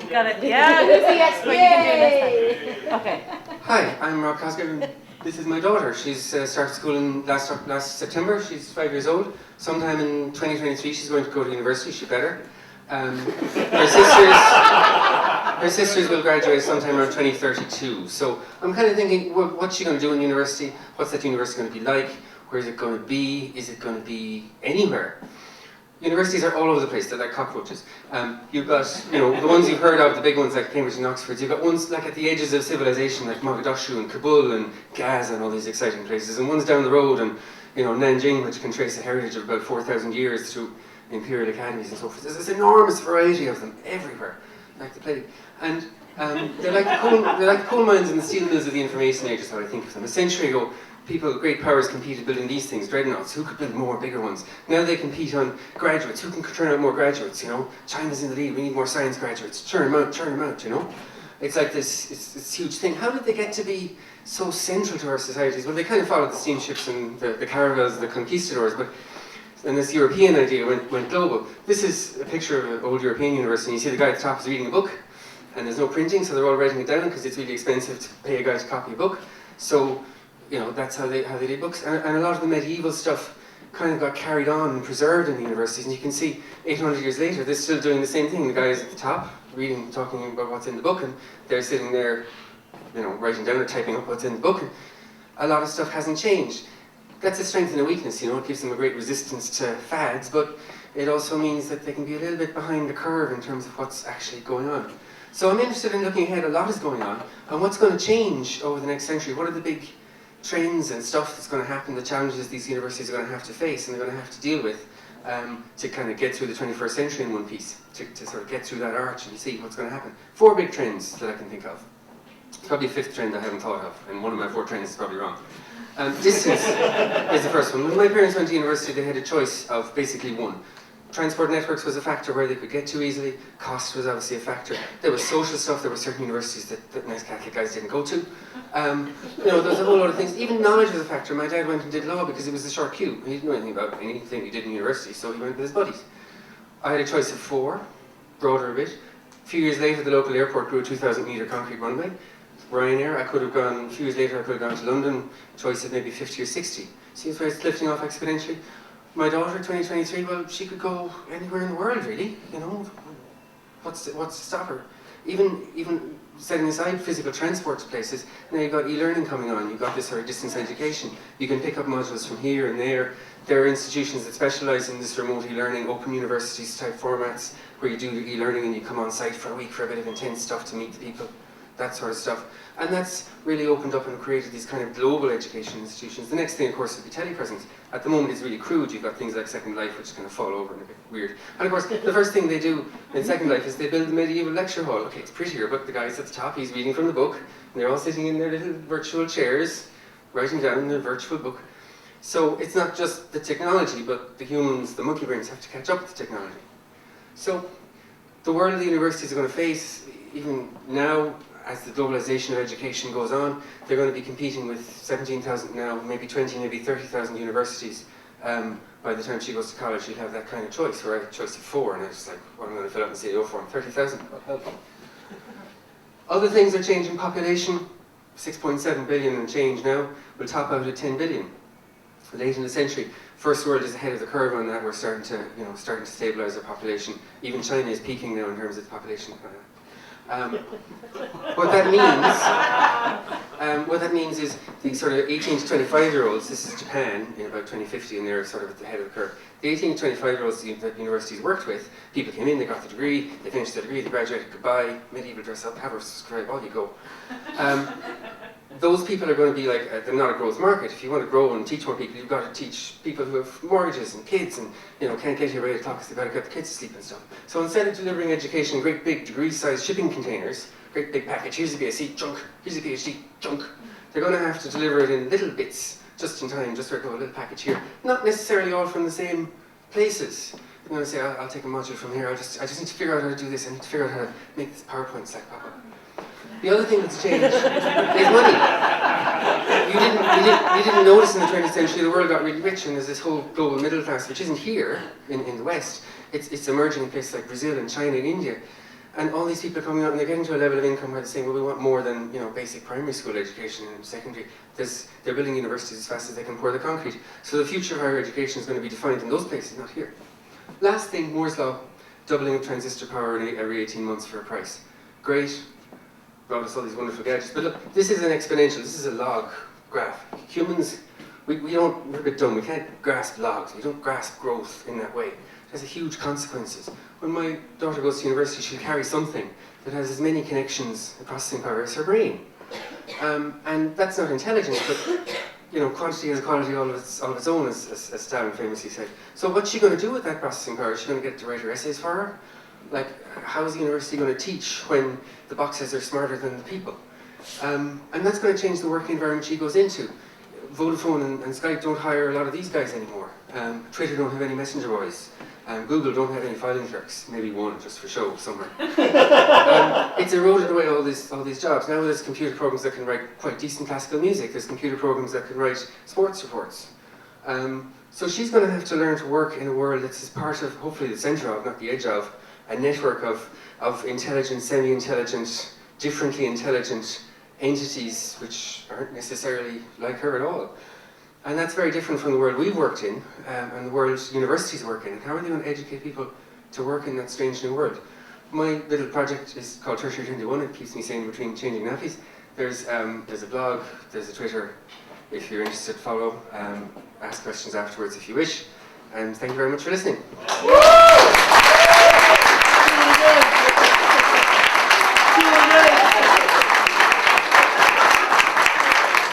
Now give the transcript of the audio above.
Got it. Yeah, who's the expert? You can do it next time. Okay. Hi, I'm Rob Cosgrave, and this is my daughter. She's started school in last September. She's 5 years old. Sometime in 2023, she's going to go to university. She better. Her sisters will graduate sometime around 2032. So I'm kind of thinking, what's she going to do in university? What's that university going to be like? Where is it going to be? Is it going to be anywhere? Universities are all over the place. They're like cockroaches. You've got, the ones you've heard of, the big ones like Cambridge and Oxford. You've got ones like at the edges of civilization, like Mogadishu and Kabul and Gaza and all these exciting places, and ones down the road, and Nanjing, which can trace a heritage of about 4,000 years through imperial academies and so forth. There's this enormous variety of them everywhere, like the plague. And they're like the coal mines and the steel mills of the information age is how I think of them. A century ago, great powers competed building these things, dreadnoughts. Who could build more, bigger ones? Now they compete on graduates. Who can turn out more graduates? China's in the lead. We need more science graduates. Churn them out. It's like this huge thing. How did they get to be so central to our societies? Well, they kind of followed the steamships and the caravels, the conquistadors, and this European idea went global. This is a picture of an old European university. You see the guy at the top is reading a book, and there's no printing, so they're all writing it down because it's really expensive to pay a guy to copy a book. So that's how they did books. And a lot of the medieval stuff kind of got carried on and preserved in the universities. And you can see 800 years later, they're still doing the same thing. The guy is at the top, reading, talking about what's in the book, and they're sitting there, writing down or typing up what's in the book. And a lot of stuff hasn't changed. That's a strength and a weakness, it gives them a great resistance to fads, but it also means that they can be a little bit behind the curve in terms of what's actually going on. So I'm interested in looking ahead. A lot is going on, and what's going to change over the next century? What are the big trends and stuff that's going to happen, the challenges these universities are going to have to face and they're going to have to deal with to kind of get through the 21st century in one piece, to sort of get through that arch and see what's going to happen. 4 big trends that I can think of. Probably a 5th trend I haven't thought of, and one of my 4 trends is probably wrong. Distance is the first one. When my parents went to university, they had a choice of basically one. Transport networks was a factor where they could get to easily. Cost was obviously a factor. There was social stuff. There were certain universities that nice Catholic guys didn't go to. There was a whole lot of things. Even knowledge was a factor. My dad went and did law because it was a short queue. He didn't know anything about anything he did in university, so he went with his buddies. I had a choice of 4, broader a bit. A few years later, the local airport grew a 2,000-metre concrete runway. Ryanair, a few years later, I could have gone to London. Choice of maybe 50 or 60. Seems where it's lifting off exponentially. My daughter, 2023, well, she could go anywhere in the world, really. What's to stop her? Even setting aside physical transport to places, now you've got e-learning coming on. You've got this sort of distance education. You can pick up modules from here and there. There are institutions that specialise in this remote e-learning, open universities type formats, where you do e-learning and you come on site for a week for a bit of intense stuff to meet the people. That sort of stuff. And that's really opened up and created these kind of global education institutions. The next thing, of course, would be telepresence. At the moment, it's really crude. You've got things like Second Life, which kind of fall over and a bit weird. And of course, the first thing they do in Second Life is they build the medieval lecture hall. Okay, it's prettier, but the guy's at the top, he's reading from the book, and they're all sitting in their little virtual chairs, writing down their virtual book. So it's not just the technology, but the humans, the monkey brains, have to catch up with the technology. So the world the universities are going to face, even now, as the globalization of education goes on, they're going to be competing with 17,000 now, maybe 20, maybe 30,000 universities. By the time she goes to college, she'll have that kind of choice, where I have a choice of 4, and I was just like, what am I going to fill out the CAO form? 30,000, what help? Other things are changing. Population, 6.7 billion and change now, will top out at 10 billion. Late in the century, First World is ahead of the curve on that. We're starting to stabilize our population. Even China is peaking now in terms of the population. What that means is the sort of 18 to 25-year-olds, this is Japan in about 2050, and they're sort of at the head of the curve. The 18 to 25-year-olds that universities worked with, people came in, they got the degree, they finished the degree, they graduated, goodbye, medieval dress up, have a subscribe, all you go. Those people are going to be like, they're not a growth market. If you want to grow and teach more people, you've got to teach people who have mortgages and kids and can't get here by 8 o'clock because they've got to get the kids to sleep and stuff. So instead of delivering education in great big degree-sized shipping containers, great big package, here's a BSc, junk, here's a PhD, junk, they're going to have to deliver it in little bits, just in time, just like a little package here. Not necessarily all from the same places. They're going to say, I'll take a module from here, I just need to figure out how to do this, I need to figure out how to make this PowerPoint stack pop up. The other thing that's changed is money. You didn't notice in the 20th century the world got really rich and there's this whole global middle class, which isn't here in the West. It's emerging in places like Brazil and China and India. And all these people are coming out and they're getting to a level of income where they're saying, well, we want more than, you know, basic primary school education and secondary. They're building universities as fast as they can pour the concrete. So the future of higher education is going to be defined in those places, not here. Last thing, Moore's Law, doubling of transistor power every 18 months for a price. Great, brought us all these wonderful gadgets. But look, this is an exponential, this is a log graph. Humans, we're a bit dumb, we can't grasp logs, we don't grasp growth in that way. It has huge consequences. When my daughter goes to university, she'll carry something that has as many connections and processing power as her brain. And that's not intelligence, but you know, quantity has a quality all of its own, as Stalin famously said. So what's she going to do with that processing power? Is she going to get to write her essays for her? Like, how is the university going to teach when the boxes are smarter than the people? And that's going to change the working environment she goes into. Vodafone and Skype don't hire a lot of these guys anymore. Twitter don't have any messenger boys. Google don't have any filing clerks, maybe one just for show somewhere. It's eroded away all these jobs. Now there's computer programs that can write quite decent classical music. There's computer programs that can write sports reports. So she's going to have to learn to work in a world that's part of, hopefully the centre of, not the edge of, a network of intelligent, semi-intelligent, differently intelligent entities which aren't necessarily like her at all. And that's very different from the world we've worked in and the world universities work in. And how are they going to educate people to work in that strange new world? My little project is called Tertiary 21. It keeps me sane between changing nappies. There's a blog, there's a Twitter. If you're interested, follow. Ask questions afterwards if you wish. And thank you very much for listening.